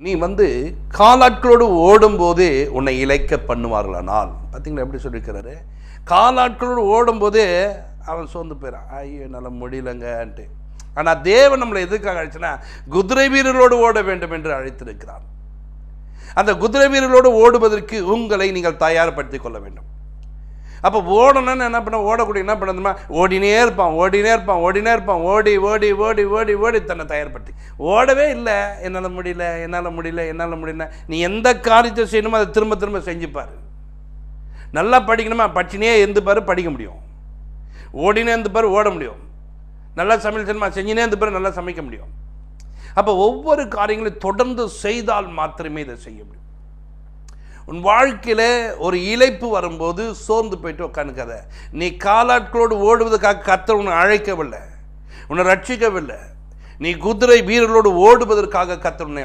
நீ காலாட்களோடு ஓடும்போதே உன்னை இழைக்க பண்ணுவார்களானால், பார்த்தீங்களா எப்படி சொல்லியிருக்கிறாரு? காலாட்களோடு ஓடும்போதே அவன் சோர்ந்து போயிடான், ஐயோ என்னால் முடியலங்கன்ட்டு. ஆனால் தேவன் நம்மளை எதுக்காக அழைச்சுன்னா, குதிரை வீரர்களோடு ஓட வேண்டும் என்று அழைத்திருக்கிறார். அந்த குதிரை வீரர்களோடு ஓடுவதற்கு உங்களை நீங்கள் தயார்படுத்திக் கொள்ள வேண்டும். அப்போ ஓடணும்னு என்ன பண்ண, ஓடக்கூடிய என்ன பண்ணணுமா, ஓடினே இருப்பான் ஓடி ஓடி ஓடி ஓடி ஓடி தன்னை தயார்படுத்தி. ஓடவே இல்லை, என்னால் முடியல. நீ எந்த காரியத்தை செய்யணுமோ அதை திரும்ப திரும்ப செஞ்சுப்பார். நல்லா படிக்கணுமா, படிச்சுனே இருந்துப்பார், படிக்க முடியும். ஓடினே இருந்துப்பார், ஓட முடியும். நல்லா சமையல் செய்யணுமா, செஞ்சுனே இருந்துப்பார், நல்லா சமைக்க முடியும். அப்போ ஒவ்வொரு காரியங்களையும் தொடர்ந்து செய்தால் மாத்திரமே இதை செய்ய முடியும். உன் வாழ்க்கையில் ஒரு இழைப்பு வரும்போது சோர்ந்து போயிட்டு உட்காந்துக்காத. நீ காலாட்களோடு ஓடுவதற்காக கர்த்தர் உன்னை அழைக்கவில்லை, உன்னை ரட்சிக்கவில்லை. நீ குதிரை வீரர்களோடு ஓடுவதற்காக கர்த்தர் உன்னை